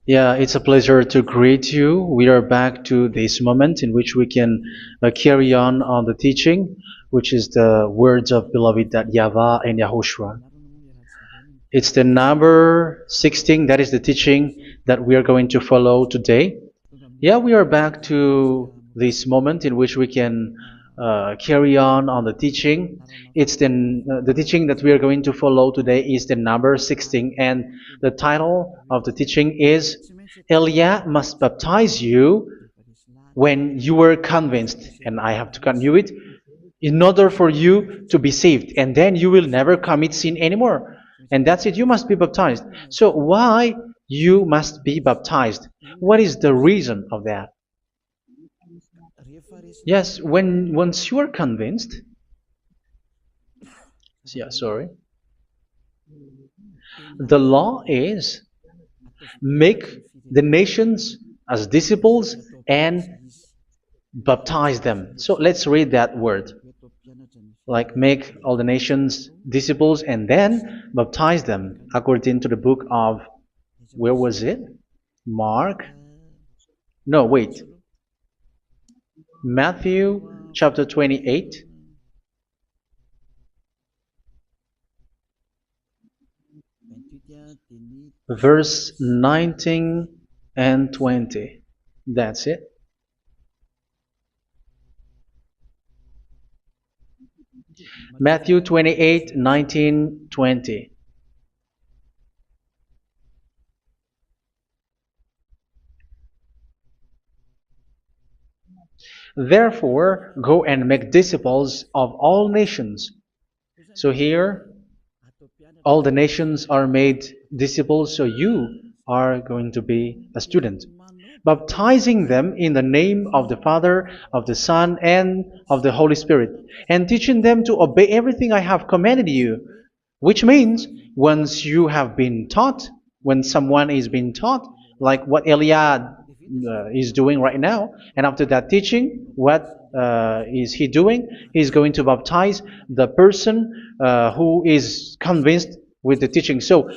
Yeah, it's a pleasure to greet you. We are back to this moment in which we can carry on the teaching, which is the words of beloved that YAHVAH and YAHOSHUA. It's the number 16, that is the teaching that we are going to follow today. Yeah, we are back to this moment in which we can carry on the teaching. It's the teaching that we are going to follow today is the number 16, and the title of the teaching is Elia must baptize you when you were convinced, and I have to continue it, in order for you to be saved, and then you will never commit sin anymore. And that's it, you must be baptized. So why you must be baptized? What is the reason of that? Yes, when once you are convinced, yeah, sorry, the law is make the nations as disciples and baptize them. So let's read that word. Like make all the nations disciples and then baptize them according to the book of, where was it? Mark? No, wait. Matthew chapter 28. Verse 19 and 20. That's it. Matthew 28, 19, 20. Therefore, go and make disciples of all nations. So here, all the nations are made disciples, so you are going to be a student. Baptizing them in the name of the Father, of the Son, and of the Holy Spirit, and teaching them to obey everything I have commanded you. Which means, once you have been taught, when someone is being taught, like what Elia is doing right now, and after that teaching, what is he doing? He's going to baptize the person who is convinced with the teaching. So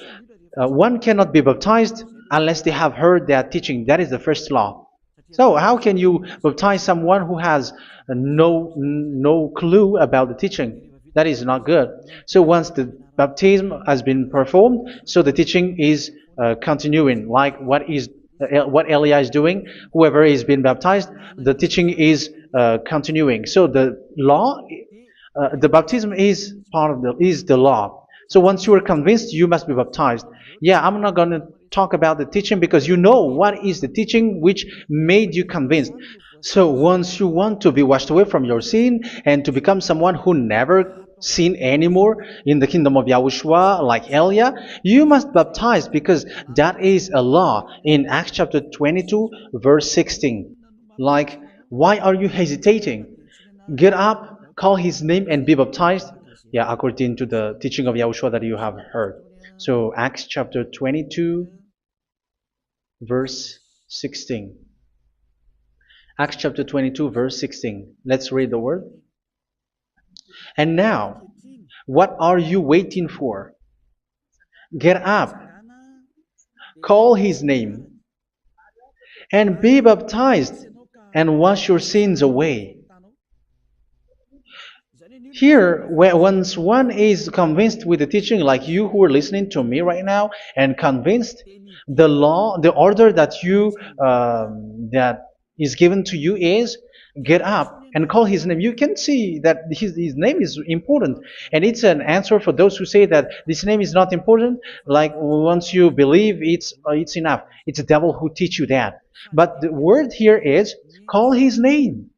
one cannot be baptized unless they have heard that teaching. That is the first law. So how can you baptize someone who has no clue about the teaching? That is not good. So once the baptism has been performed, so the teaching is continuing, like what Elia is doing. Whoever is being baptized, the teaching is continuing. So the law, the baptism is part of the law. So once you are convinced, you must be baptized. Yeah, I'm not going to talk about the teaching because you know what is the teaching which made you convinced. So once you want to be washed away from your sin and to become someone who never sin anymore in the kingdom of Yahushua, like Elia, you must baptize because that is a law in Acts chapter 22, verse 16. Like, why are you hesitating? Get up, call his name, and be baptized. Yeah, according to the teaching of Yahushua that you have heard. So Acts chapter 22, verse 16. Acts chapter 22, verse 16. Let's read the word. And now, what are you waiting for? Get up, call his name, and be baptized, and wash your sins away. Here, once one is convinced with the teaching, like you who are listening to me right now, and convinced, the law, the order that that is given to you is get up and call his name. You can see that his name is important, and it's an answer for those who say that this name is not important. Like once you believe, it's enough. It's the devil who teach you that. But the word here is call his name.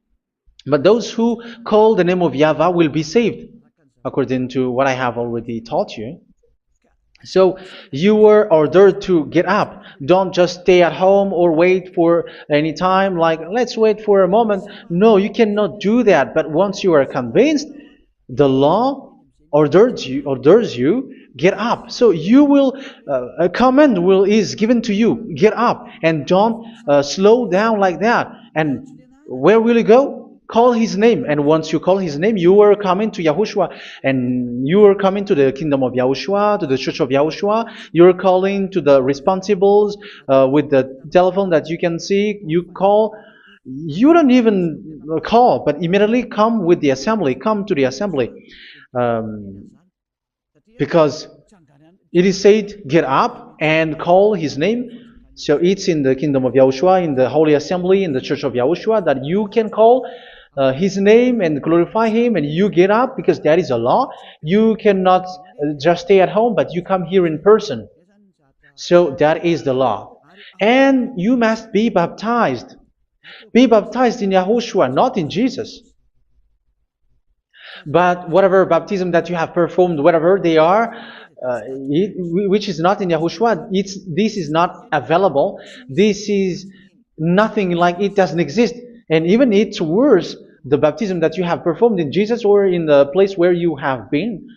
But those who call the name of YAHVAH will be saved, according to what I have already taught you. So you were ordered to get up. Don't just stay at home or wait for any time, like let's wait for a moment. No, you cannot do that. But once you are convinced, the law orders you get up. So you will a command is given to you, get up, and don't slow down like that. And where will you go? call his name, and once you call his name, you are coming to Yahushua, and you are coming to the kingdom of Yahushua, to the church of Yahushua. You are calling to the responsibles with the telephone that you can see. You call. You don't even call, but immediately come with the assembly. Come to the assembly, um, because it is said, "Get up and call his name." So it's in the kingdom of Yahushua, in the holy assembly, in the church of Yahushua, that you can call his name and glorify him, and you get up because that is a law. You cannot just stay at home, but you come here in person. So that is the law. And you must be baptized. Be baptized in Yahushua, not in Jesus. But whatever baptism that you have performed, whatever they are, which is not in Yahushua, this is not available. This is nothing, like it doesn't exist. And even it's worse, the baptism that you have performed in Jesus or in the place where you have been.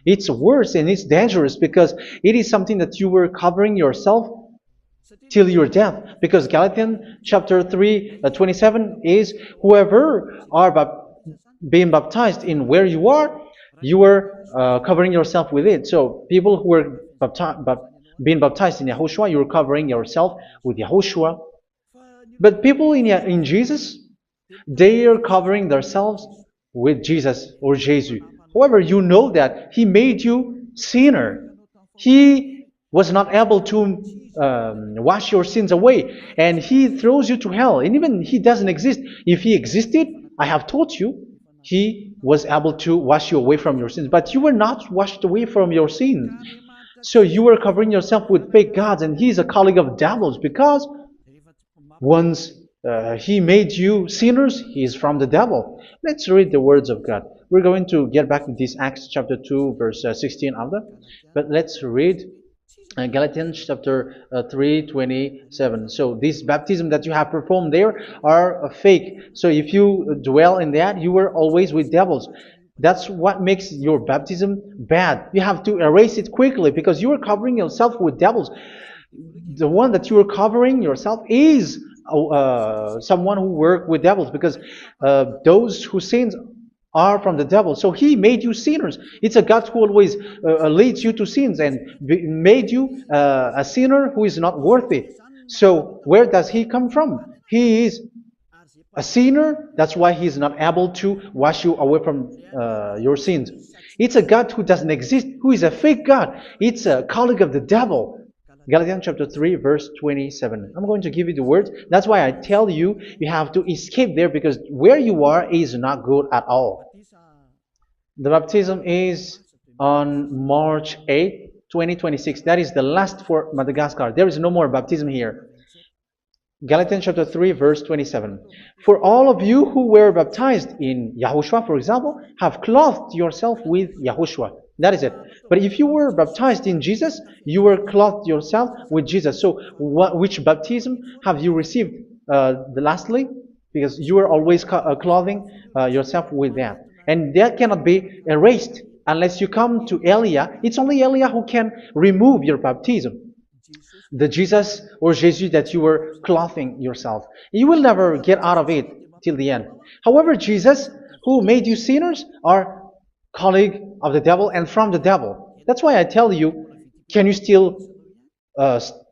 It's worse and it's dangerous because it is something that you were covering yourself till your death. Because Galatians chapter 3, 27 is, whoever are being baptized in where you are covering yourself with it. So people who were being baptized in Yahushua, you're covering yourself with Yahushua. But people in Jesus, they are covering themselves with Jesus or Jesus. However, you know that he made you sinner. He was not able to wash your sins away, and he throws you to hell. And even he doesn't exist. If he existed, I have told you, he was able to wash you away from your sins. But you were not washed away from your sins. So you were covering yourself with fake gods, and he's a colleague of devils, because once he made you sinners, he is from the devil. Let's read the words of God. We're going to get back to this Acts chapter 2, verse 16 after. But let's read Galatians chapter 3, 27. So this baptism that you have performed there are fake. So if you dwell in that, you were always with devils. That's what makes your baptism bad. You have to erase it quickly because you are covering yourself with devils. The one that you are covering yourself is someone who worked with devils, because those who sins are from the devil. So he made you sinners. It's a God who always leads you to sins and made you a sinner who is not worthy. So where does he come from? He is a sinner. That's why he is not able to wash you away from your sins. It's a God who doesn't exist, who is a fake God. It's a colleague of the devil. Galatians chapter 3, verse 27. I'm going to give you the words. That's why I tell you, you have to escape there, because where you are is not good at all. The baptism is on March 8, 2026. That is the last for Madagascar. There is no more baptism here. Galatians chapter 3, verse 27. For all of you who were baptized in Yahushua, for example, have clothed yourself with Yahushua. That is it. But if you were baptized in Jesus, you were clothed yourself with Jesus. So which baptism have you received lastly? Because you are always clothing yourself with that. And that cannot be erased unless you come to Elia. It's only Elia who can remove your baptism. The Jesus or Jesus that you were clothing yourself. You will never get out of it till the end. However, Jesus, who made you sinners, are colleague of the devil and from the devil. That's why I tell you, can you still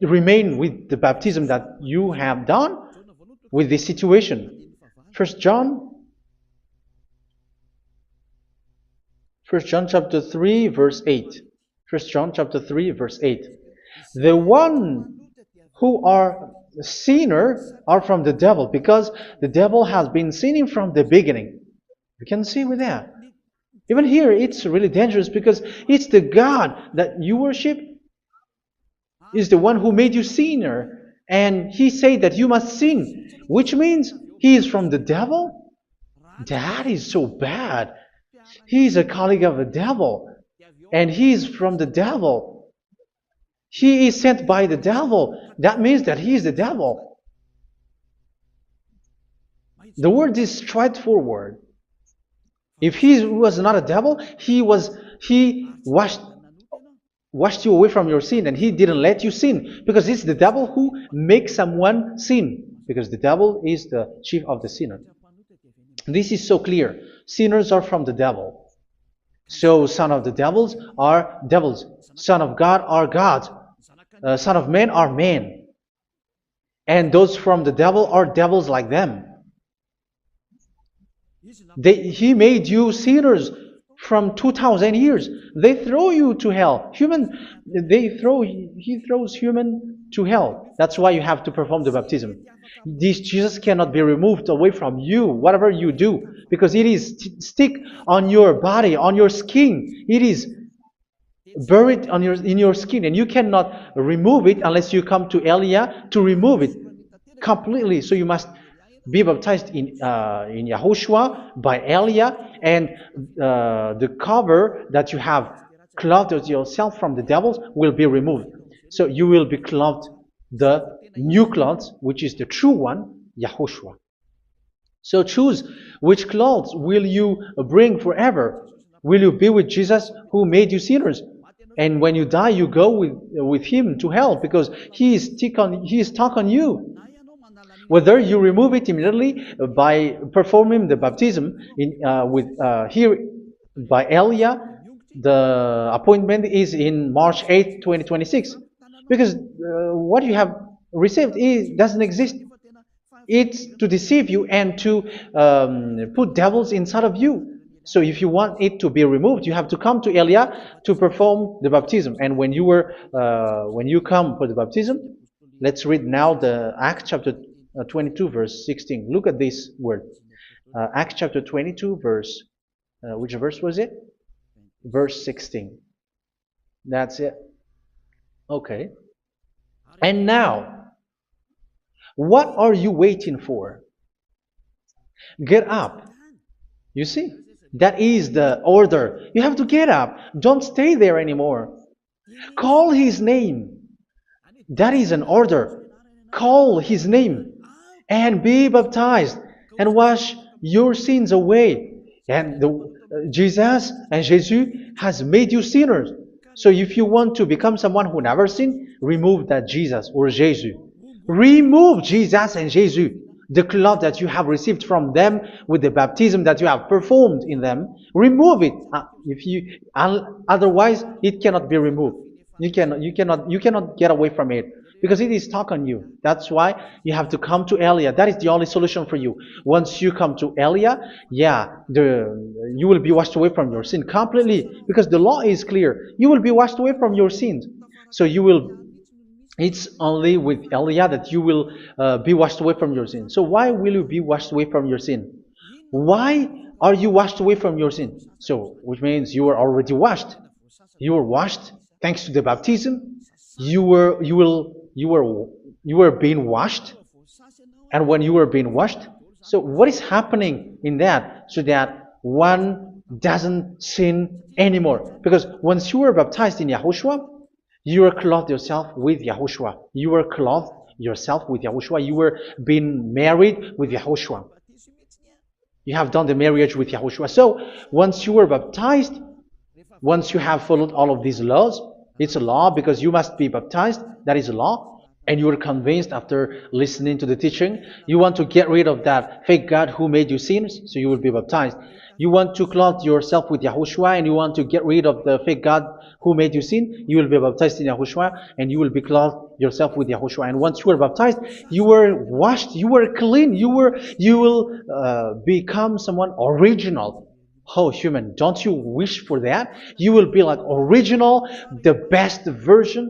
remain with the baptism that you have done with this situation? First John chapter 3, verse 8. First John chapter 3, verse 8. The one who are sinner are from the devil, because the devil has been sinning from the beginning. You can see with that. Even here, it's really dangerous, because it's the God that you worship is the one who made you sinner. And he said that you must sin, which means he is from the devil. That is so bad. He is a colleague of the devil. And he is from the devil. He is sent by the devil. That means that he is the devil. The word is straightforward. If he was not a devil, he washed you away from your sin, and he didn't let you sin, because it's the devil who makes someone sin, because the devil is the chief of the sinner. This is so clear. Sinners are from the devil. So son of the devils are devils. Son of God are gods. Son of men are men. And those from the devil are devils like them. He made you sinners from 2000 years. They throw you to hell. He throws human to hell. That's why you have to perform the baptism. This Jesus cannot be removed away from you, whatever you do, because it is stick on your body, on your skin. It is buried in your skin, and you cannot remove it unless you come to Elia to remove it completely. So you must be baptized in Yahushua by Elia, and the cover that you have clothed yourself from the devils will be removed. So you will be clothed the new clothes, which is the true one, Yahushua. So choose which clothes will you bring forever. Will you be with Jesus who made you sinners? And when you die, you go with him to hell because he is stuck on you. Whether you remove it immediately by performing the baptism here by Elia, the appointment is in March 8th, 2026. Because what you have received doesn't exist. It's to deceive you and to put devils inside of you. So if you want it to be removed, you have to come to Elia to perform the baptism. And when you come for the baptism, let's read now the Acts chapter 22 verse 16. Look at this word. Acts chapter 22 verse, which verse was it? Verse 16. That's it. Okay. And now, what are you waiting for? Get up. You see, that is the order. You have to get up. Don't stay there anymore. Call his name. That is an order. Call his name and be baptized and wash your sins away. And Jesus has made you sinners. So if you want to become someone who never sinned, remove that Jesus or Jesus. Remove Jesus and Jesus, the cloth that you have received from them with the baptism that you have performed in them. Remove it. Otherwise, it cannot be removed. You cannot get away from it because it is stuck on you. That's why you have to come to Elia. That is the only solution for you. Once you come to Elia, you will be washed away from your sin completely because the law is clear. You will be washed away from your sins. So it's only with Elia that you will be washed away from your sin. So why will you be washed away from your sin? Why are you washed away from your sin? So, which means you are already washed. You were washed thanks to the baptism. You were being washed, and when you were being washed, so what is happening in that? So that one doesn't sin anymore. Because once you were baptized in Yahushua, you were clothed yourself with Yahushua. You were clothed yourself with Yahushua. You were being married with Yahushua. You have done the marriage with Yahushua. So once you were baptized, once you have followed all of these laws, it's a law because you must be baptized. That is a law. And you are convinced after listening to the teaching, you want to get rid of that fake God who made you sinners, so you will be baptized. You want to clothe yourself with Yahushua and you want to get rid of the fake God who made you sin, you will be baptized in Yahushua and you will be clothed yourself with Yahushua. And once you are baptized, you were washed, you were clean, you will become someone original. Oh, human, don't you wish for that? You will be like original, the best version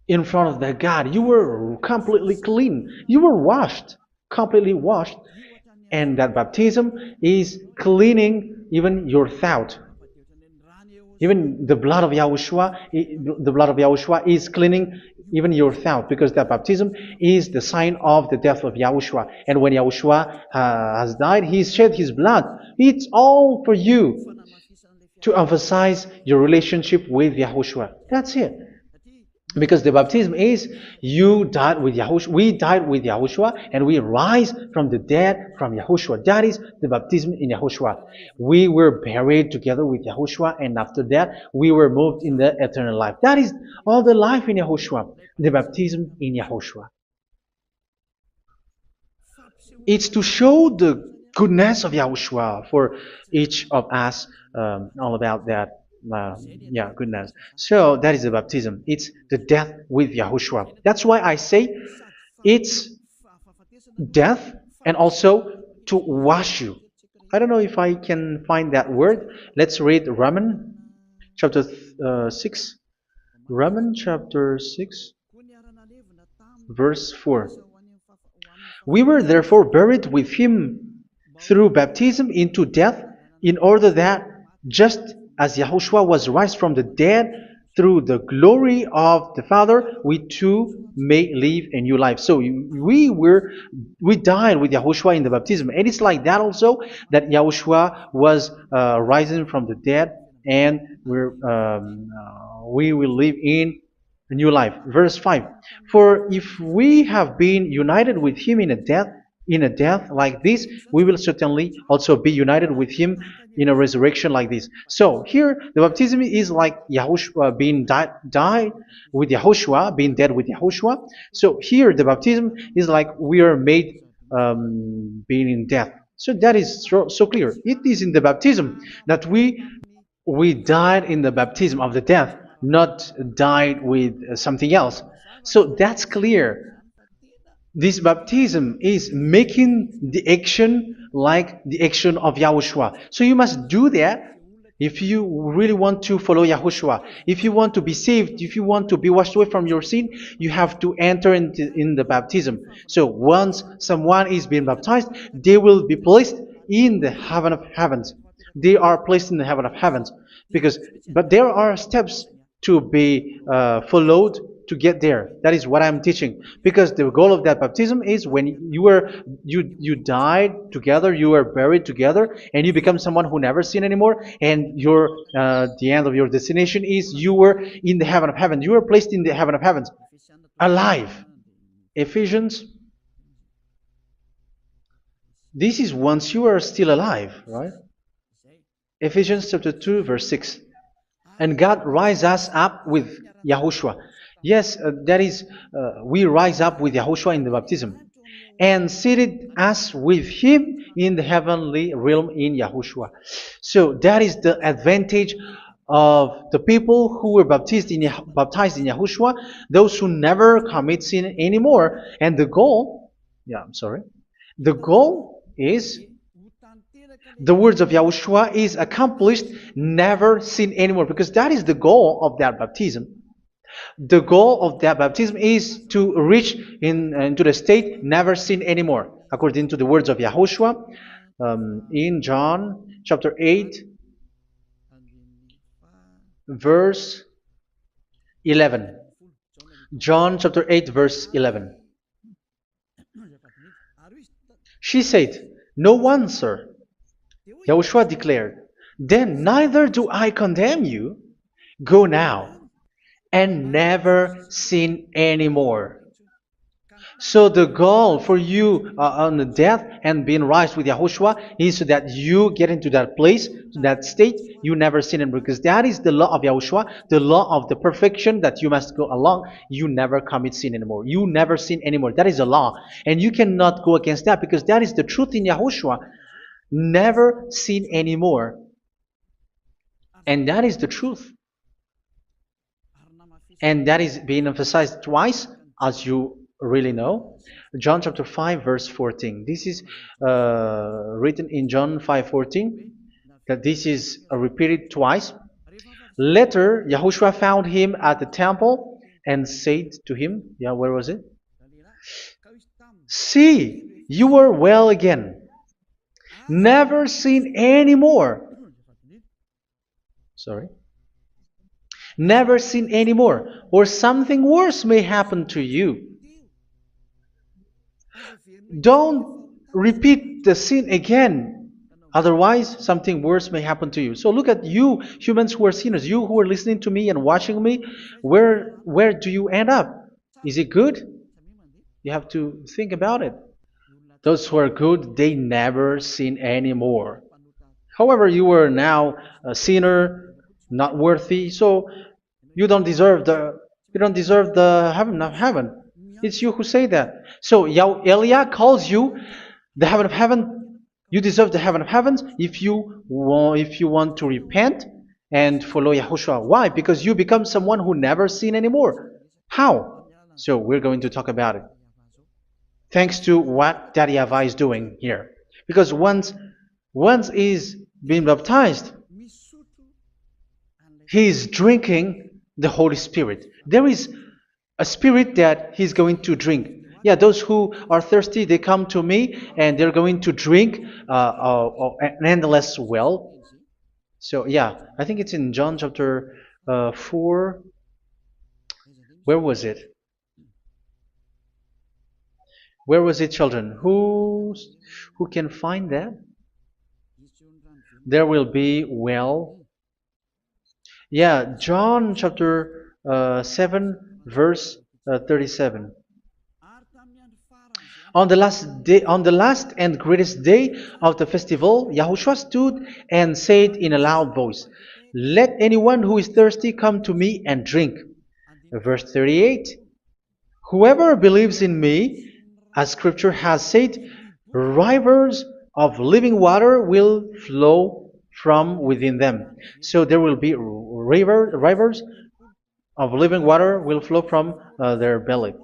in front of the God. You were completely clean. You were washed, completely washed. And that baptism is cleaning even your thought. Even the blood of Yahushua is cleaning even your thought, because that baptism is the sign of the death of Yahushua. And when Yahushua has died, he shed his blood. It's all for you to emphasize your relationship with Yahushua. That's it. Because the baptism is you died with Yahushua, we died with Yahushua, and we rise from the dead from Yahushua. That is the baptism in Yahushua. We were buried together with Yahushua, and after that we were moved in the eternal life. That is all the life in Yahushua, the baptism in Yahushua. It's to show the goodness of Yahushua for each of us, all about that. Yeah, goodness. So that is the baptism. It's the death with Yahushua. That's why I say it's death and also to wash you. I don't know if I can find that word. Let's read Romans chapter 6. Romans chapter 6, verse 4. We were therefore buried with him through baptism into death, in order that, just as Yahushua was raised from the dead through the glory of the Father, we too may live a new life. So we died with Yahushua in the baptism, and it's like that also that Yahushua was rising from the dead, and we will live in a new life. Verse 5. For if we have been united with him in a death like this, we will certainly also be united with him in a resurrection like this. So here the baptism is like Yahushua being died with Yahushua, being dead with Yahushua. So here the baptism is like we are made being in death. So that is so clear. It is in the baptism that we died in the baptism of the death, not died with something else. So that's clear. This baptism is making the action like the action of Yahushua. So you must do that if you really want to follow Yahushua. If you want to be saved, if you want to be washed away from your sin, you have to enter in the baptism. So once someone is being baptized, they will be placed in the heaven of heavens. They are placed in the heaven of heavens but there are steps to be followed to get there. That is what I'm teaching. Because the goal of that baptism is when you died together, you were buried together, and you become someone who never sin anymore. And the end of your destination is you were in the heaven of heaven. You were placed in the heaven of heavens, alive. Ephesians. This is once you are still alive, right? Ephesians chapter 2, verse 6. And God rise us up with Yahushua. Yes, that is, we rise up with Yahushua in the baptism. And seated us with him in the heavenly realm in Yahushua. So that is the advantage of the people who were baptized in Yahushua, those who never commit sin anymore. And the goal is the words of Yahushua is accomplished, never sin anymore, because that is the goal of that baptism. The goal of that baptism is to reach into the state never sin anymore, according to the words of Yahushua in John chapter 8, verse 11. John chapter 8, verse 11. She said, "No one, sir." Yahushua declared, "Then neither do I condemn you. Go now and never sin anymore." So the goal for you on the death and being raised with Yahushua is so that you get into that place, to that state, you never sin anymore. Because that is the law of Yahushua, the law of the perfection that you must go along. You never commit sin anymore. You never sin anymore. That is a law. And you cannot go against that because that is the truth in Yahushua. Never sin anymore. And that is the truth. And that is being emphasized twice, as you really know. John chapter 5, verse 14. This is written in John 5:14. That this is repeated twice. Later, Yahushua found him at the temple and said to him, where was it? "See, you are well again. Never sin anymore." Sorry. Never sin anymore, or something worse may happen to you. Don't repeat the sin again. Otherwise, something worse may happen to you. So look at you, humans who are sinners, you who are listening to me and watching me. Where do you end up? Is it good? You have to think about it. Those who are good, they never sin anymore. However, you are now a sinner, not worthy, so you don't deserve the heaven of heaven. It's you who say that. So Eliah calls you the heaven of heaven You deserve the heaven of heavens if you want to repent and follow Yahushua. Why? Because you become someone who never sin anymore. How? So we're going to talk about it. Thanks to what Daddy YAHVAH is doing here. Because once he's been baptized, he's drinking the Holy Spirit. There is a spirit that he's going to drink. Yeah, those who are thirsty, they come to me and they're going to drink an endless well. So, yeah, I think it's in John chapter 4. Where was it? Where was it, children? Who can find that? There will be well. Yeah, John chapter 7, verse 37. On the last and greatest day of the festival, Yahushua stood and said in a loud voice, "Let anyone who is thirsty come to me and drink." Verse 38, "Whoever believes in me, as scripture has said, rivers of living water will flow from within them." So there will be rivers of living water will flow from their belly.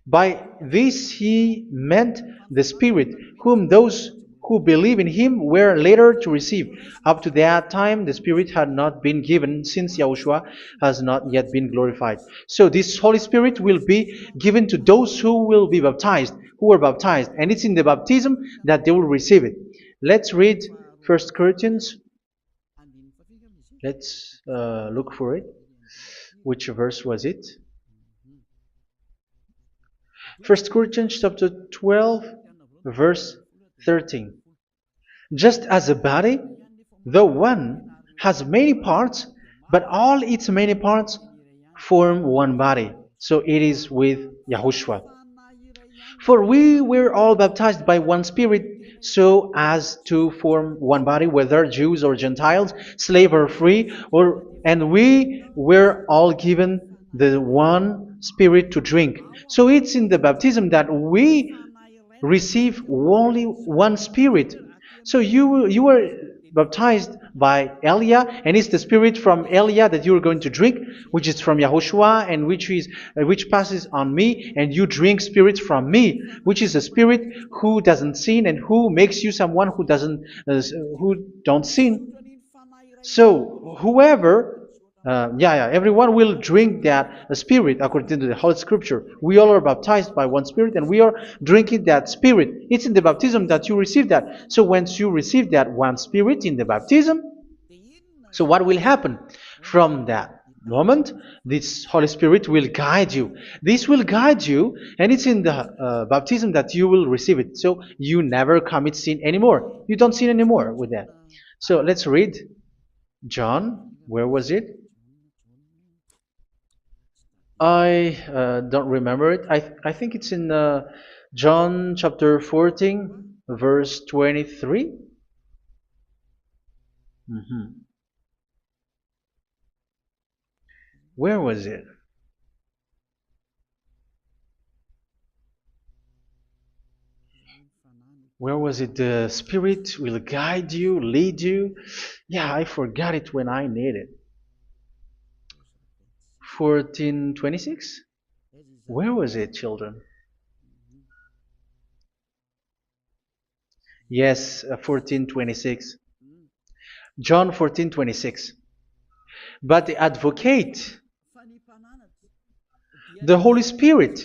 By this he meant the Spirit, whom those who believe in him were later to receive. Up to that time, the Spirit had not been given, since Yahushua has not yet been glorified. So this Holy Spirit will be given to those who will be baptized, who are baptized, and it's in the baptism that they will receive it. Let's read 1 Corinthians. Let's look for it. Which verse was it? 1 Corinthians chapter 12, verse 13. Just as a body, though one, has many parts, but all its many parts form one body. So it is with Yahushua. For we were all baptized by one Spirit, so as to form one body, whether Jews or Gentiles, slave or free, and we were all given the one Spirit to drink. So it's in the baptism that we receive only one Spirit. So you were baptized by Elia, and it's the Spirit from Elia that you are going to drink, which is from Yahushua, and which passes on me, and you drink Spirit from me, which is a Spirit who doesn't sin and who makes you someone who don't sin. So whoever everyone will drink that Spirit according to the Holy Scripture. We all are baptized by one Spirit, and we are drinking that Spirit. It's in the baptism that you receive that. So once you receive that one Spirit in the baptism, so what will happen? From that moment, this Holy Spirit will guide you. This will guide you, and it's in the baptism that you will receive it. So you never commit sin anymore. You don't sin anymore with that. So let's read John. Where was it? I don't remember it. I think it's in John chapter 14, verse 23. Mhm. Where was it? Where was it? The Spirit will guide you, lead you. Yeah, I forgot it when I need it. 14:26? Where was it, children? Yes, 14:26. John 14:26. But the advocate, the Holy Spirit,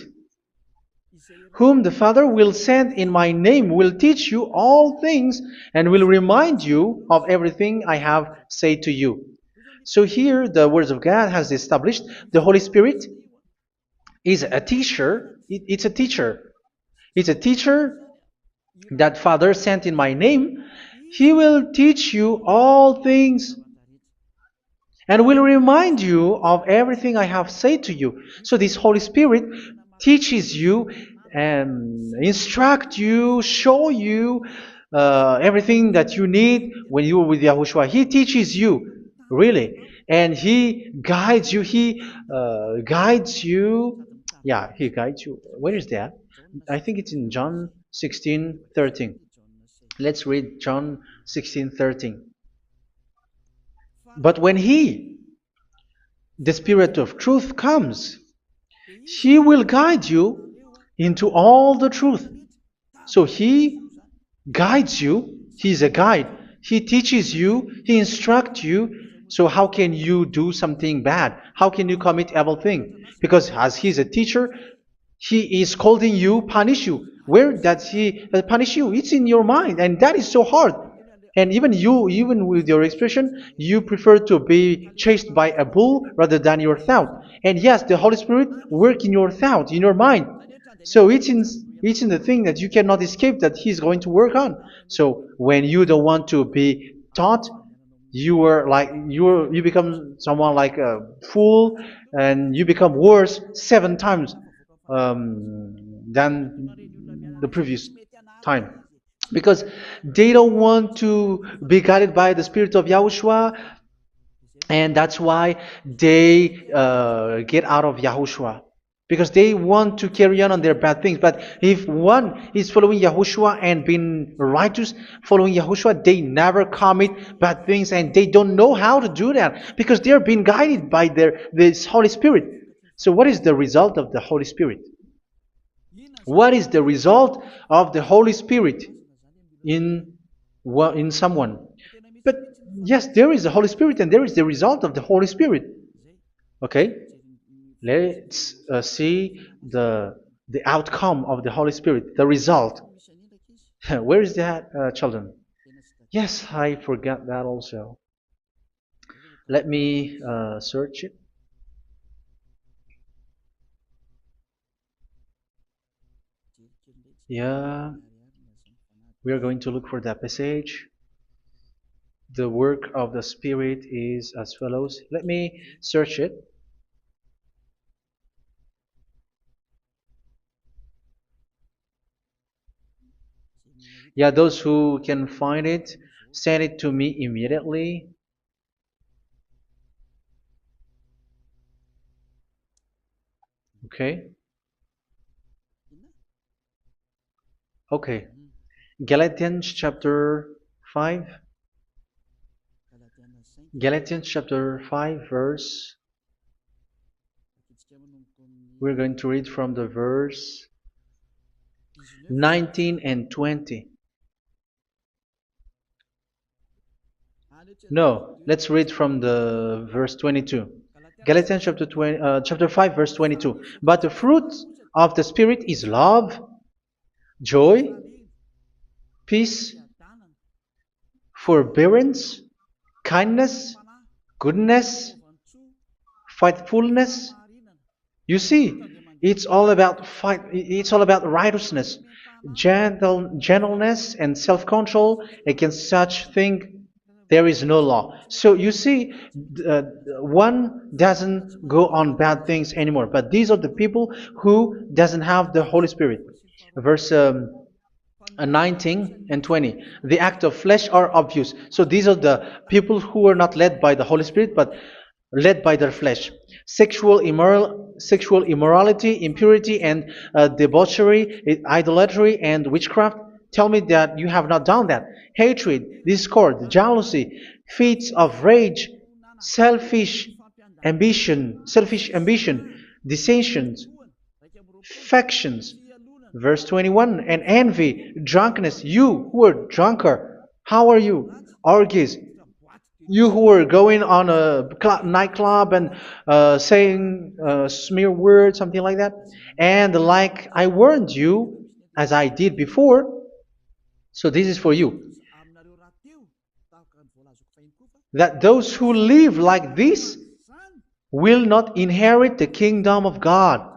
whom the Father will send in my name, will teach you all things and will remind you of everything I have said to you. So here the words of God has established the Holy Spirit is a teacher. It's a teacher. It's a teacher that Father sent in my name. He will teach you all things and will remind you of everything I have said to you. So this Holy Spirit teaches you and instruct you, show you everything that you need when you are with Yahushua. He teaches you, really, and He guides you. He guides you. Yeah, He guides you. Where is that? I think it's in John 16:13. Let's read John 16:13. But when He, the Spirit of truth, comes, He will guide you into all the truth. So He guides you. He's a guide. He teaches you. He instructs you. So how can you do something bad? How can you commit evil thing? Because as He's a teacher, He is scolding you, punish you. Where does He punish you? It's in your mind, and that is so hard. And even you, even with your expression, you prefer to be chased by a bull rather than your thought. And yes, the Holy Spirit work in your thought, in your mind. So it's in the thing that you cannot escape that He's going to work on. So when you don't want to be taught, you become someone like a fool, and you become worse 7 times than the previous time, because they don't want to be guided by the Spirit of Yahushua, and that's why they get out of Yahushua, because they want to carry on their bad things. But if one is following Yahushua and being righteous, following Yahushua, they never commit bad things, and they don't know how to do that because they are being guided by this Holy Spirit. So what is the result of the Holy Spirit? What is the result of the Holy Spirit in in someone? But yes, there is the Holy Spirit, and there is the result of the Holy Spirit. Okay, let's see the outcome of the Holy Spirit, the result. Where is that, children? Yes, I forgot that also. Let me search it. Yeah, we are going to look for that passage. The work of the Spirit is as follows. Let me search it. Yeah, those who can find it, send it to me immediately. Okay. Okay. Galatians chapter 5. Galatians chapter 5 verse. We're going to read from the verse 19 and 20. No, let's read from the verse 22. Galatians chapter 5 verse 22. But the fruit of the Spirit is love, joy, peace, forbearance, kindness, goodness, faithfulness. You see, it's all about righteousness, gentleness, and self-control. Against such thing there is no law. So you see, uh, one doesn't go on bad things anymore. But these are the people who doesn't have the Holy Spirit. Verse 19 and 20. The act of flesh are obvious. So these are the people who are not led by the Holy Spirit, but led by their flesh. Sexual immorality, impurity, and debauchery, idolatry, and witchcraft. Tell me that you have not done that. Hatred, discord, jealousy, fits of rage, selfish ambition, dissensions, factions. Verse 21, and envy, drunkenness. You who are drunkard, how are you? Orgies. You who are going on a nightclub and saying smear words, something like that. And like I warned you, as I did before, so this is for you, that those who live like this will not inherit the kingdom of God.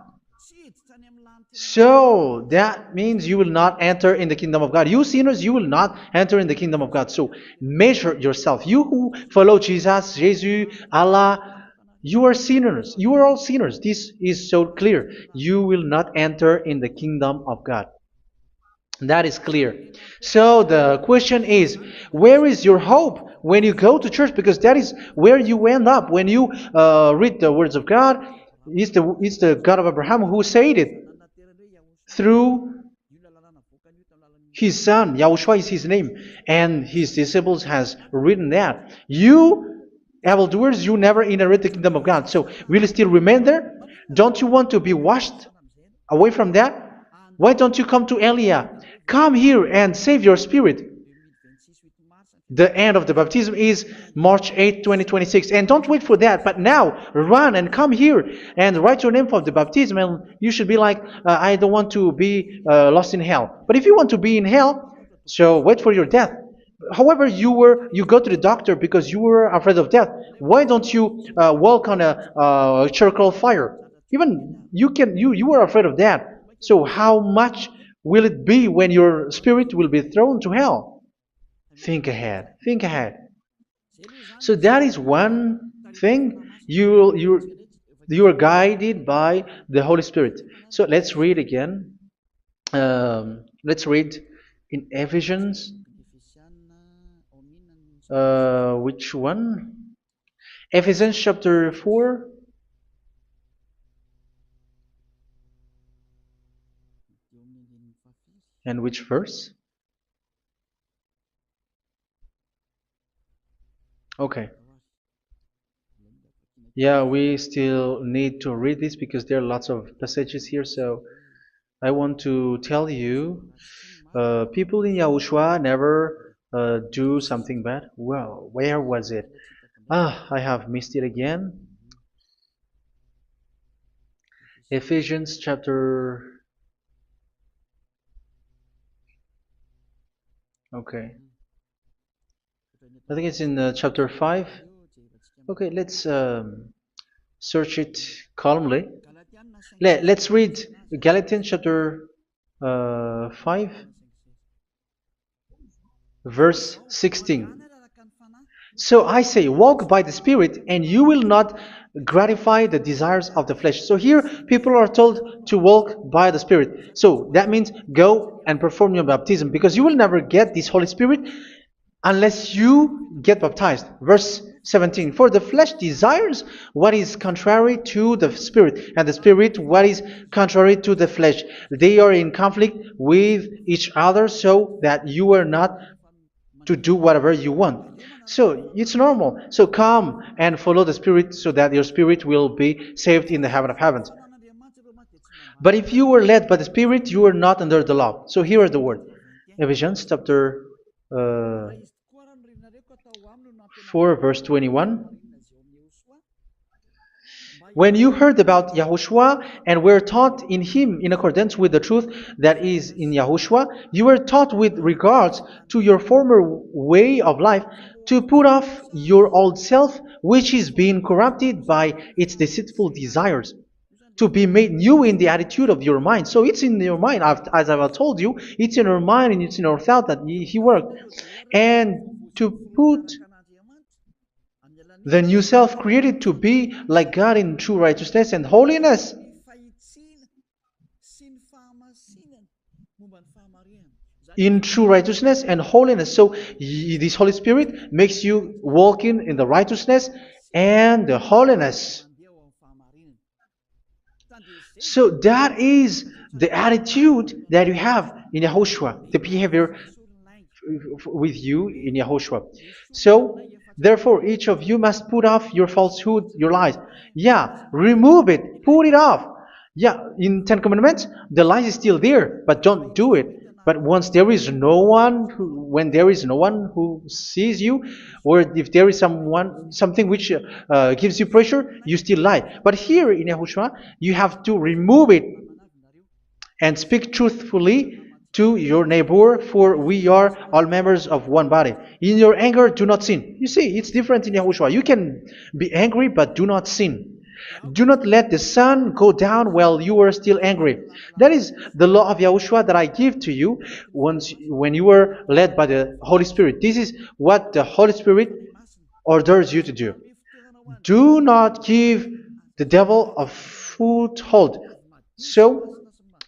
So that means you will not enter in the kingdom of God. You sinners, you will not enter in the kingdom of God. So measure yourself. You who follow Jesus, Allah, you are sinners. You are all sinners. This is so clear. You will not enter in the kingdom of God. That is clear. So the question is, where is your hope when you go to church? Because that is where you end up when you read the words of God. It's the God of Abraham who said it through His son, Yahushua is his name, and his disciples has written that. You, evildoers, you never inherit the kingdom of God. So will you still remain there? Don't you want to be washed away from that? Why don't you come to Elia? Come here and save your spirit. The end of the baptism is March 8, 2026. And don't wait for that, but now run and come here and write your name for the baptism. And you should be like, I don't want to be lost in hell. But if you want to be in hell, so wait for your death. However, you go to the doctor because you were afraid of death. Why don't you walk on a charcoal fire? Even you were afraid of that. So how much will it be when your spirit will be thrown to hell? Think ahead. Think ahead. So that is one thing. You are guided by the Holy Spirit. So let's read again. Let's read in Ephesians. Which one? Ephesians chapter 4. And which verse? Okay. Yeah, we still need to read this because there are lots of passages here. So I want to tell you, people in Yahushua never do something bad. Well, where was it? I have missed it again. Ephesians chapter. Okay. I think it's in chapter 5. Okay, let's search it calmly. Let's read Galatians chapter 5, verse 16. So I say, walk by the Spirit, and you will not gratify the desires of the flesh. So here, people are told to walk by the Spirit. So that means go and perform your baptism, because you will never get this Holy Spirit unless you get baptized. Verse 17. For the flesh desires what is contrary to the Spirit, and the Spirit what is contrary to the flesh. They are in conflict with each other, so that you are not to do whatever you want. So it's normal. So come and follow the Spirit so that your spirit will be saved in the heaven of heavens. But if you were led by the Spirit, you are not under the law. So here is the word. Ephesians chapter 4 verse 21. When you heard about Yahushua and were taught in him in accordance with the truth that is in Yahushua, you were taught with regards to your former way of life to put off your old self, which is being corrupted by its deceitful desires, to be made new in the attitude of your mind. So it's in your mind, as I've told you, it's in your mind and it's in your thought that he worked. And to put the new self created to be like God in true righteousness and holiness. In true righteousness and holiness. So this Holy Spirit makes you walking in the righteousness and the holiness. So that is the attitude that you have in Yahushua, the behavior with you in Yahushua. So therefore, each of you must put off your falsehood, your lies. Yeah, remove it, put it off. Yeah, in Ten Commandments, the lies is still there, but don't do it. But once there is no one, when there is no one who sees you, or if there is something which gives you pressure, you still lie. But here in Yahushua, you have to remove it and speak truthfully to your neighbor, for we are all members of one body. In your anger, do not sin. You see, it's different in Yahushua. You can be angry, but do not sin. Do not let the sun go down while you are still angry. That is the law of Yahushua that I give to you when you were led by the Holy Spirit. This is what the Holy Spirit orders you to do. Do not give the devil a foothold. So,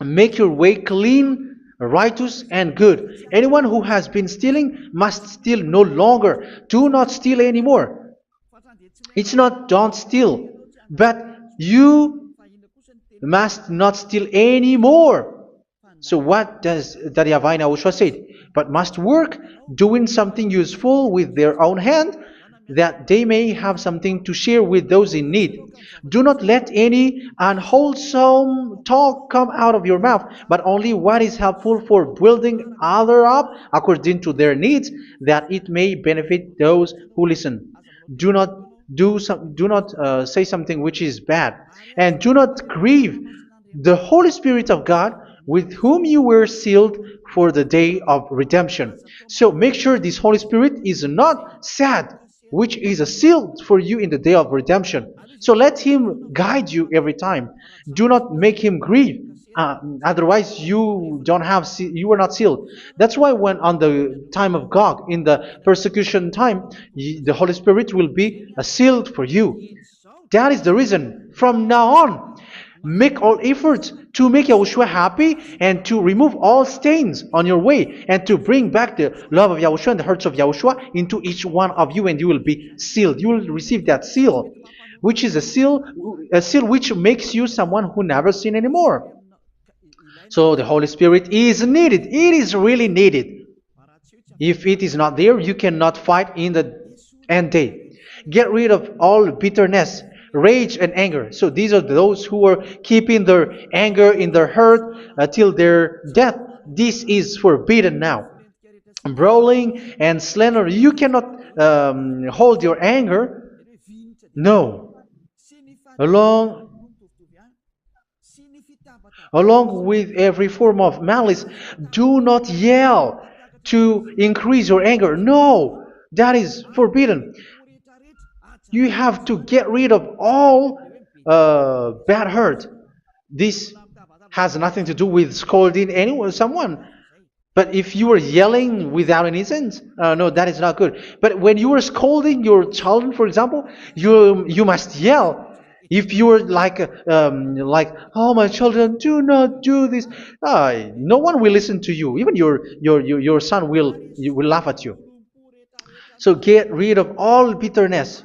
make your way clean, righteous, and good. Anyone who has been stealing must steal no longer. Do not steal anymore. It's not don't steal, but you must not steal anymore. So what does the YAHVAH YAHOSHUA say? But must work doing something useful with their own hand, that they may have something to share with those in need. Do not let any unwholesome talk come out of your mouth, but only what is helpful for building other up according to their needs, that it may benefit those who listen. Do not do not say something which is bad, and do not grieve the Holy Spirit of God, with whom you were sealed for the day of redemption. So make sure this Holy Spirit is not sad, which is a seal for you in the day of redemption. So let Him guide you every time. Do not make Him grieve. Otherwise, you were not sealed. That's why when on the time of God, in the persecution time, the Holy Spirit will be a sealed for you. That is the reason. From now on, make all efforts to make Yahushua happy and to remove all stains on your way and to bring back the love of Yahushua and the hearts of Yahushua into each one of you, and you will be sealed. You will receive that seal, which is a seal which makes you someone who never sin anymore. So the Holy Spirit is needed. It is really needed. If it is not there, you cannot fight in the end day. Get rid of all bitterness, rage, and anger. So these are those who are keeping their anger in their heart till their death. This is forbidden now. Brawling and slander. You cannot hold your anger. No. Along Along with every form of malice, do not yell to increase your anger. No, that is forbidden. You have to get rid of all bad hurt. This has nothing to do with scolding anyone, someone. But if you are yelling without any sense, no, that is not good. But when you are scolding your children, for example, you must yell. If you are like, oh my children, do not do this, no one will listen to you. Even your son will laugh at you. So get rid of all bitterness.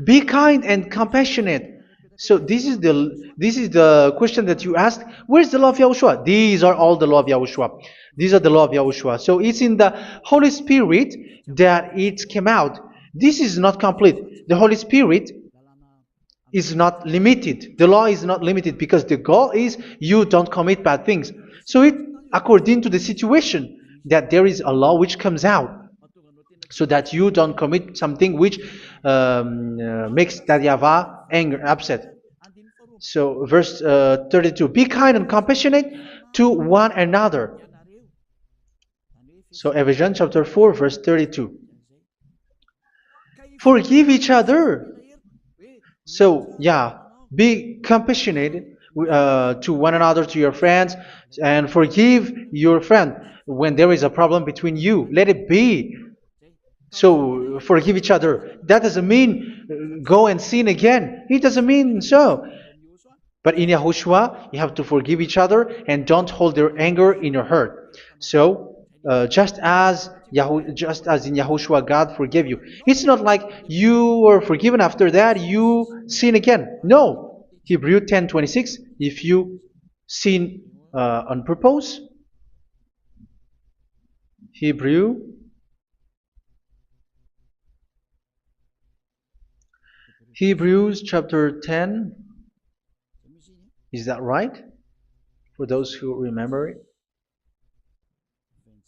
Be kind and compassionate. So this is the question that you asked. Where's the law of Yahushua? These are all the law of Yahushua. These are the law of Yahushua. So it's in the Holy Spirit that it came out. This is not complete. The Holy Spirit is not limited. The law is not limited because the goal is you don't commit bad things. So it according to the situation that there is a law which comes out, so that you don't commit something which makes that YAHVAH anger, upset. So verse 32, be kind and compassionate to one another. So Ephesians chapter 4 verse 32. Forgive each other. So yeah, be compassionate to one another, to your friends, and forgive your friend when there is a problem between you. Let it be. So forgive each other. That doesn't mean go and sin again. It doesn't mean so. But in Yahushua, you have to forgive each other and don't hold your anger in your heart. So just as in Yahushua, God forgave you. It's not like you were forgiven after that you sin again. No. Hebrew 10:26. If you sin on purpose, Hebrews chapter 10. Is that right? For those who remember it?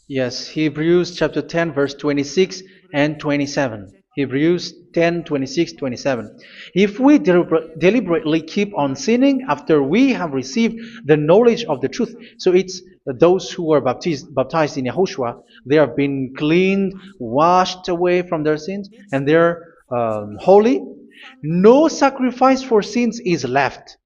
Yes, Hebrews chapter 10 verse 26 and 27. Hebrews 10, 26, 27. If we deliberately keep on sinning after we have received the knowledge of the truth, so it's those who are baptized in Yahushua, they have been cleaned, washed away from their sins, and they're holy. No sacrifice for sins is left,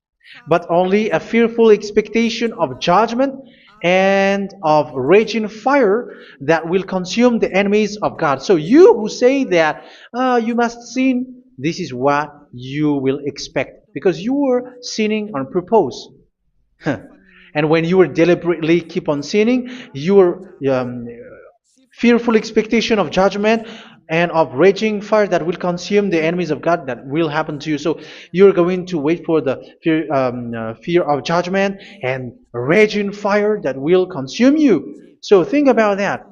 but only a fearful expectation of judgment and of raging fire that will consume the enemies of God. So you who say that you must sin, this is what you will expect, because you were sinning on purpose. And when you deliberately keep on sinning, you are fearful expectation of judgment and of raging fire that will consume the enemies of God that will happen to you. So you're going to wait for the fear of judgment and raging fire that will consume you. So think about that,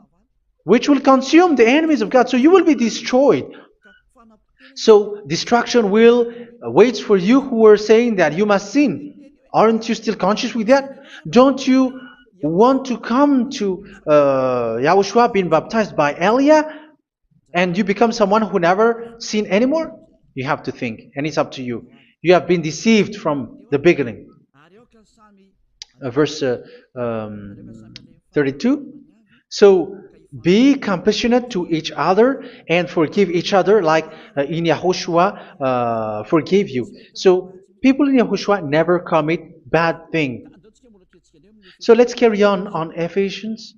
which will consume the enemies of God. So you will be destroyed. So destruction will wait for you who are saying that you must sin. Aren't you still conscious with that? Don't you want to come to Yahushua being baptized by Elia and you become someone who never sinned anymore? You have to think, and it's up to you. You have been deceived from the beginning. Verse 32. So be compassionate to each other and forgive each other like in Yahushua forgave you. So people in Yahushua never commit bad thing. So let's carry on Ephesians.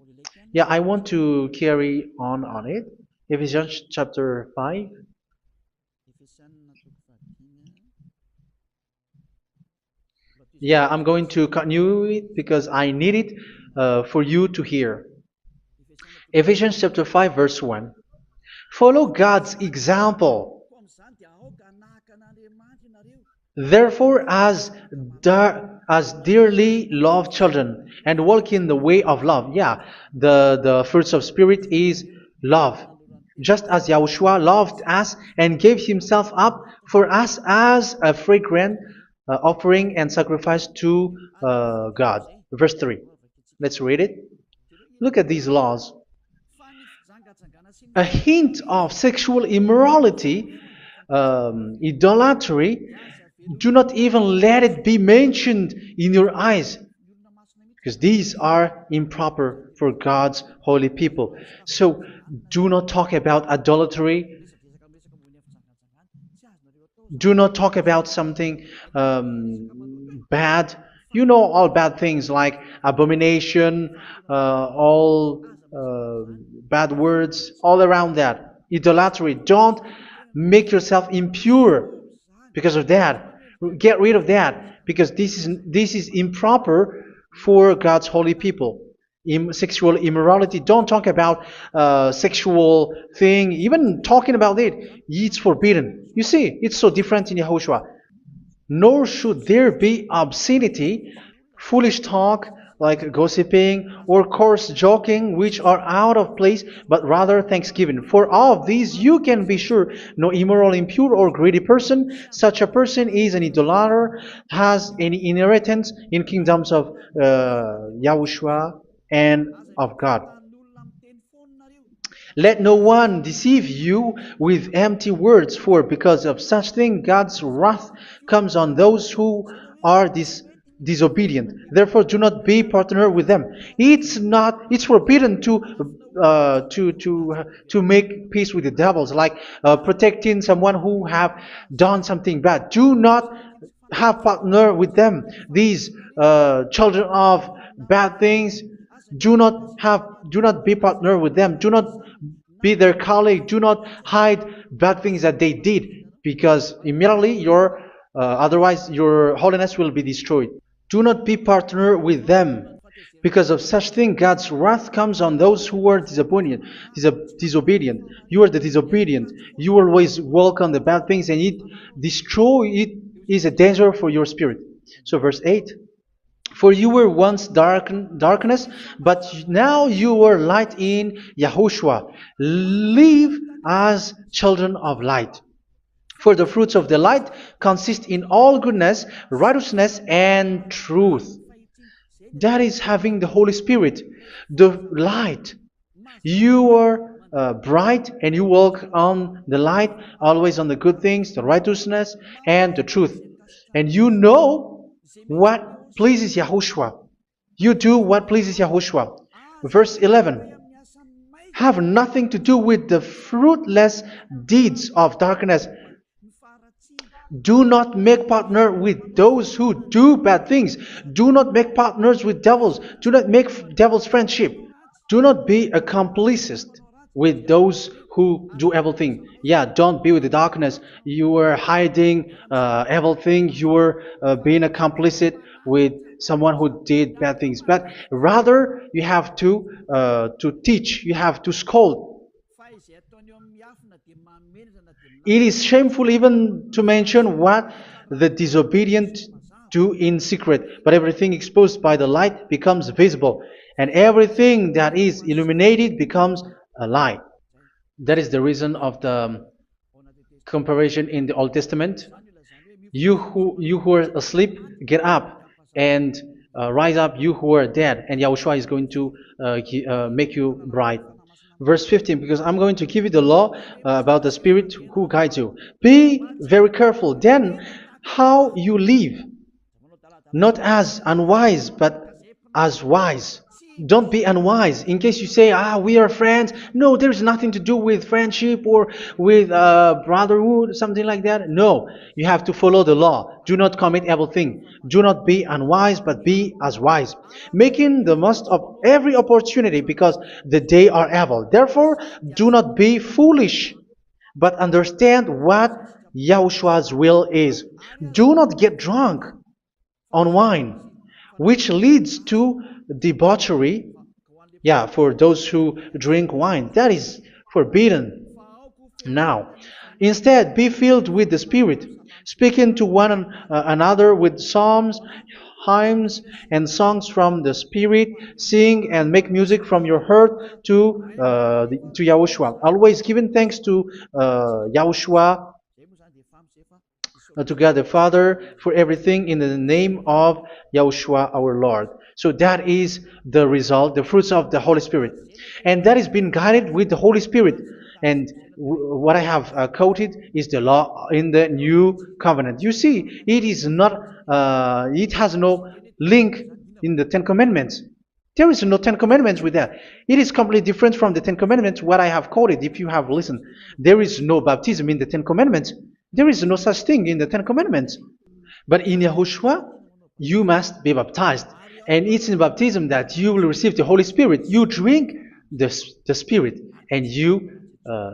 Yeah, I want to carry on it. Ephesians chapter 5. Yeah, I'm going to continue it because I need it for you to hear. Ephesians chapter 5 verse 1. Follow God's example. Therefore, as dearly loved children, and walk in the way of love. Yeah, the fruits of spirit is love. Just as Yahushua loved us and gave himself up for us as a fragrant offering and sacrifice to God. Verse 3. Let's read it. Look at these laws. A hint of sexual immorality, idolatry, do not even let it be mentioned in your eyes, because these are improper for God's holy people. So do not talk about idolatry. Do not talk about something bad. You know all bad things like abomination, all bad words, all around that. Idolatry. Don't make yourself impure because of that. Get rid of that because this is improper for God's holy people. Sexual immorality. Don't talk about sexual thing. Even talking about it, it's forbidden. You see, it's so different in Yahushua. Nor should there be obscenity, foolish talk like gossiping or coarse joking, which are out of place, but rather thanksgiving. For of these you can be sure: no immoral, impure, or greedy person, such a person is an idolater, has any inheritance in kingdoms of Yahushua and of God. Let no one deceive you with empty words, for because of such thing God's wrath comes on those who are disobedient. Therefore, do not be partner with them. It's forbidden to make peace with the devils, like protecting someone who have done something bad. Do not have partner with them. These children of bad things, do not be partner with them. Do not be their colleague. Do not hide bad things that they did, because immediately otherwise your holiness will be destroyed. Do not be partner with them. Because of such thing, God's wrath comes on those who are disobedient. You are the disobedient. You always walk on the bad things, and it is a danger for your spirit. So verse 8. For you were once darkness, but now you are light in Yahushua. Live as children of light. For the fruits of the light consist in all goodness, righteousness, and truth. That is having the Holy Spirit, the light. You are bright and you walk on the light, always on the good things, the righteousness, and the truth. And you know what pleases Yahushua. You do what pleases Yahushua. Verse 11. Have nothing to do with the fruitless deeds of darkness. Do not make partner with those who do bad things. Do not make partners with devils. Do not make devils friendship. Do not be a complicit with those who do evil thing. Yeah, don't be with the darkness. You are hiding evil thing. You are being a complicit with someone who did bad things, but rather you have to teach, you have to scold. It is shameful even to mention what the disobedient do in secret, but everything exposed by the light becomes visible, and everything that is illuminated becomes a light. That is the reason of the comparison in the Old Testament. You who are asleep, get up and rise up, you who are dead, and Yahushua is going to make you bright. Verse 15, because I'm going to give you the law about the Spirit who guides you. Be very careful then how you live, not as unwise, but as wise. Don't be unwise. In case you say, we are friends. No, there's nothing to do with friendship or with brotherhood, something like that. No, you have to follow the law. Do not commit evil thing. Do not be unwise, but be as wise, making the most of every opportunity, because the day are evil. Therefore, do not be foolish, but understand what Yahushua's will is. Do not get drunk on wine, which leads to debauchery. Yeah, for those who drink wine, that is forbidden now. Instead, be filled with the Spirit, speaking to one another with psalms, hymns, and songs from the Spirit. Sing and make music from your heart to Yahushua. Always giving thanks to Yahushua, to God the Father, for everything in the name of Yahushua our Lord. So that is the result, the fruits of the Holy Spirit. And that is being guided with the Holy Spirit. And what I have quoted is the law in the new covenant. You see, it is not, it has no link in the Ten Commandments. There is no Ten Commandments with that. It is completely different from the Ten Commandments, what I have quoted, if you have listened. There is no baptism in the Ten Commandments. There is no such thing in the Ten Commandments. But in Yahushua, you must be baptized. And it's in baptism that you will receive the Holy Spirit. You drink the Spirit, and you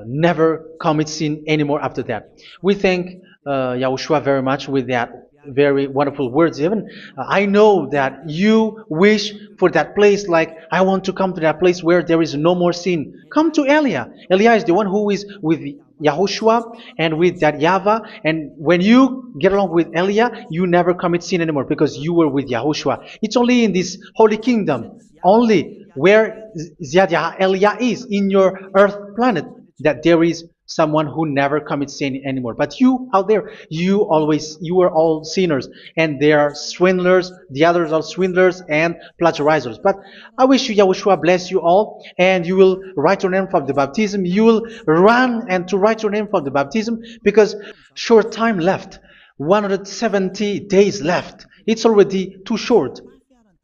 never commit sin anymore after that. We thank Yahushua very much with that very wonderful words. Even I know that you wish for that place, like, I want to come to that place where there is no more sin. Come to Elia. Elia is the one who is with Yahushua and with that YAHVAH. And when you get along with Elia, you never commit sin anymore, because you were with Yahushua. It's only in this holy kingdom, only where Ziad Elia is, in your earth planet, that there is someone who never commits sin anymore. But you out there, you are all sinners, and they are swindlers. The others are swindlers and plagiarizers. But I wish you, Yahushua, bless you all, and you will write your name for the baptism. You will run and to write your name for the baptism, because short time left, 170 days left. It's already too short.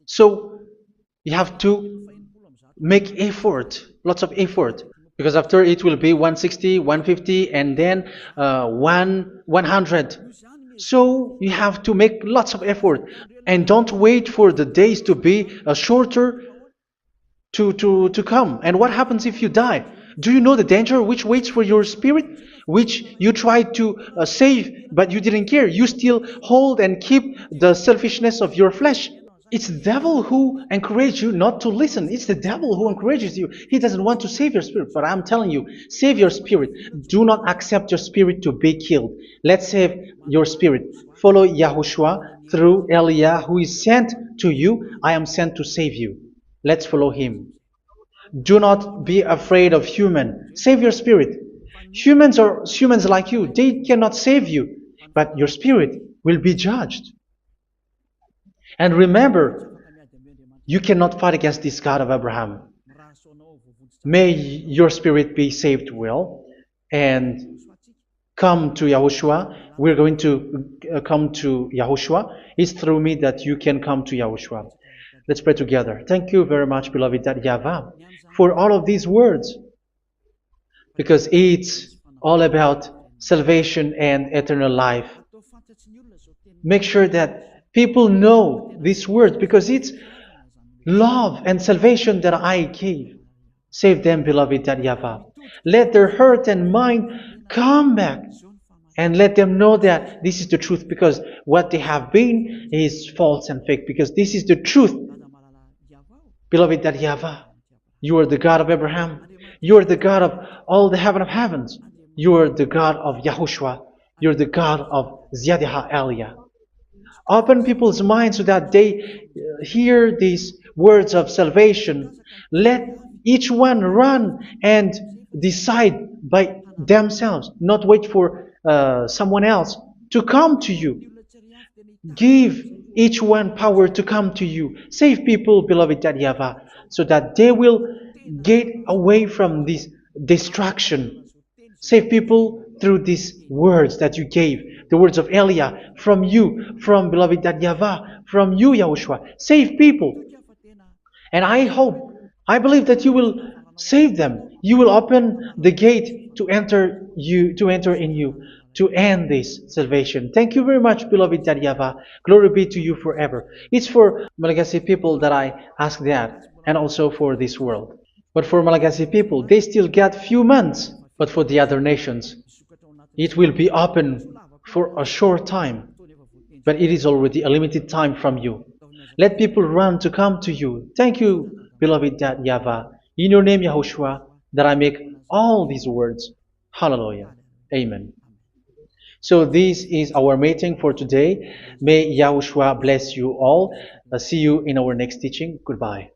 So you have to make effort, lots of effort, because after it will be 160, 150, and then 100. So you have to make lots of effort, and don't wait for the days to be shorter to come. And what happens if you die? Do you know the danger which waits for your spirit, which you tried to save, but you didn't care? You still hold and keep the selfishness of your flesh. It's the devil who encourages you not to listen. It's the devil who encourages you. He doesn't want to save your spirit. But I'm telling you, save your spirit. Do not accept your spirit to be killed. Let's save your spirit. Follow Yahushua through Elia, who is sent to you. I am sent to save you. Let's follow him. Do not be afraid of human. Save your spirit. Humans are humans like you. They cannot save you. But your spirit will be judged. And remember, you cannot fight against this God of Abraham. May your spirit be saved well, and come to Yahushua. We're going to come to Yahushua. It's through me that you can come to Yahushua. Let's pray together. Thank you very much, beloved YAHVAH, for all of these words, because it's all about salvation and eternal life. Make sure that people know these words, because it's love and salvation that I gave. Save them, beloved YAHVAH. Let their heart and mind come back And let them know that this is the truth, because what they have been is false and fake, because this is the truth. Beloved, that YAHVAH, you are the God of Abraham. You are the God of all the heaven of heavens. You are the God of YAHOSHUA. You're the God of Ziyadiha Aliyah. Open people's minds so that they hear these words of salvation. Let each one run and decide by themselves, not wait for someone else to come to you. Give each one power to come to you. Save people, beloved YAHVAH, so that they will get away from this distraction. Save people through these words that you gave, the words of Elia, from you, from beloved YAHVAH, from you, Yahushua. Save people. And I believe that you will save them. You will open the gate to enter in you, to end this salvation. Thank you very much, beloved YAHVAH. Glory be to you forever. It's for Malagasy people that I ask that, and also for this world. But for Malagasy people, they still get few months. But for the other nations, it will be open for a short time. But it is already a limited time from you. Let people run to come to you. Thank you, beloved YAHVAH. In your name, Yahushua, that I make all these words. Hallelujah. Amen. So this is our meeting for today. May Yahushua bless you all. See you in our next teaching. Goodbye.